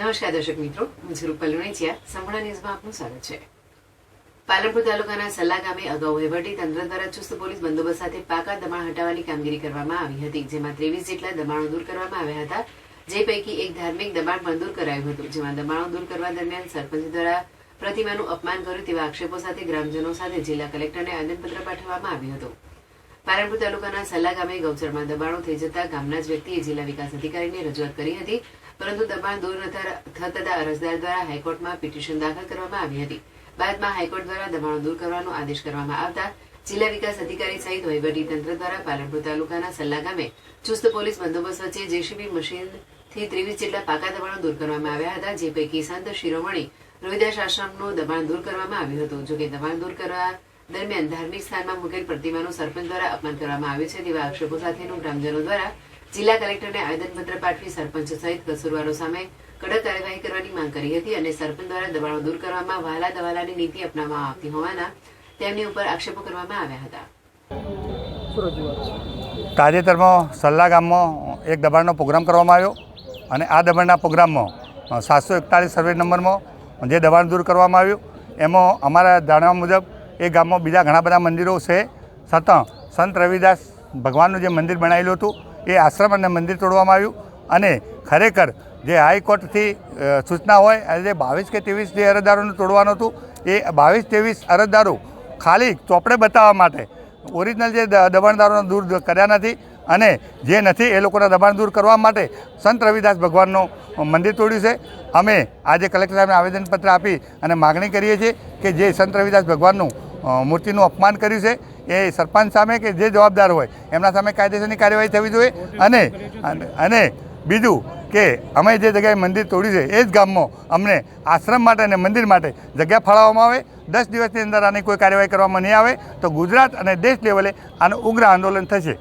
નમસ્કાર દર્શક મિત્રો, હું છું રૂપલ લુણીચિયા. સંપૂર્ણ ન્યૂઝમાં આપનું સ્વાગત છે. પાલનપુર તાલુકાના સલ્લા ગામે અગાઉ વહીવટી તંત્ર દ્વારા ચુસ્ત પોલીસ બંદોબસ્ત સાથે પાકા દબાણ હટાવવાની કામગીરી કરવામાં આવી હતી, જેમાં 23 જેટલા દબાણો દૂર કરવામાં આવ્યા હતા. જે પૈકી એક ધાર્મિક દબાણ પણ દૂર કરાયું હતું, જેમાં દબાણો દૂર કરવા દરમિયાન સરપંચ દ્વારા પ્રતિમાનું અપમાન કર્યું તેવા આક્ષેપો સાથે ગ્રામજનો સાથે જિલ્લા કલેક્ટરને આવેદનપત્ર પાઠવવામાં આવ્યું હતું. પાલનપુર તાલુકાના સલ્લા ગામે ગૌચરમાં દબાણો થઈ જતા ગામના જ વ્યક્તિએ જિલ્લા વિકાસ અધિકારીને રજૂઆત કરી હતી, પરંતુ દબાણ દૂર ન થતા અરજદાર દ્વારા હાઈકોર્ટમાં પિટિશન દાખલ કરવામાં આવી હતી. બાદમાં હાઈકોર્ટ દ્વારા દબાણો દૂર કરવાનો આદેશ કરવામાં આવતા જિલ્લા વિકાસ અધિકારી સહિત વહીવટી તંત્ર દ્વારા પાલનપુર તાલુકાના સલ્લા ગામે ચુસ્ત પોલીસ બંદોબસ્ત વચ્ચે જેસીબી મશીનથી 23 જેટલા પાકા દબાણો દૂર કરવામાં આવ્યા હતા, જે પૈકી સંત શિરોમણી રોહિદાસ આશ્રમનું દબાણ દૂર કરવામાં આવ્યું હતું. જોકે દબાણ દૂર કરવા દરમિયાન ધાર્મિક સ્થાનમાં મૂકેલ પ્રતિમાનું સરપંચ દ્વારા અપમાન કરવામાં આવ્યું છે તેવા આક્ષેપો સાથેનું ગ્રામજનો દ્વારા જિલ્લા કલેક્ટરને આવેદનપત્ર પાઠવી સરપંચ સહિત કસૂરવારો સામે કડક કાર્યવાહી કરવાની માંગ કરી હતી અને સરપંચ દ્વારા દબાણો દૂર કરવામાં વહાલા દવાલાની નીતિ અપનાવવામાં આવતી હોવાના તેમની ઉપર આક્ષેપો કરવામાં આવ્યા હતા. તાજેતરમાં સલ્લા ગામમાં એક દબાણનો પ્રોગ્રામ કરવામાં આવ્યો અને આ દબાણના પ્રોગ્રામમાં 741 સર્વે નંબરમાં જે દબાણ દૂર કરવામાં આવ્યું એમાં અમારા જાણવા મુજબ એ ગામમાં બીજા ઘણા બધા મંદિરો છે, છતાં સંત રવિદાસ ભગવાનનું જે મંદિર બનાવેલું હતું એ આશ્રમ અને મંદિર તોડવામાં આવ્યું અને ખરેખર જે હાઈકોર્ટથી સૂચના હોય અને જે 22 કે 23 જે અરજદારોને તોડવાનું હતું એ 22-23 અરજદારો ખાલી ચોપડે બતાવવા માટે ઓરિજિનલ જે દબાણદારોને દૂર કર્યા નથી અને જે નથી એ લોકોના દબાણ દૂર કરવા માટે સંત રવિદાસ ભગવાનનું મંદિર તોડ્યું છે. અમે આજે કલેક્ટર સાહેબને આવેદનપત્ર આપી અને માગણી કરીએ છીએ કે જે સંત રવિદાસ ભગવાનનું મૂર્તિનું અપમાન કર્યું છે એ સરપંચ સામે કે જે જવાબદાર હોય એમના સામે કાયદેસરની કાર્યવાહી થવી જોઈએ અને બીજું કે અમે જે જગ્યાએ મંદિર તોડ્યું છે એ જ ગામમાં અમને આશ્રમ માટે અને મંદિર માટે જગ્યા ફાળવવામાં આવે. 10 દિવસની અંદર આની કોઈ કાર્યવાહી કરવામાં નહીં આવે તો ગુજરાત અને દેશ લેવલે આનું ઉગ્ર આંદોલન થશે.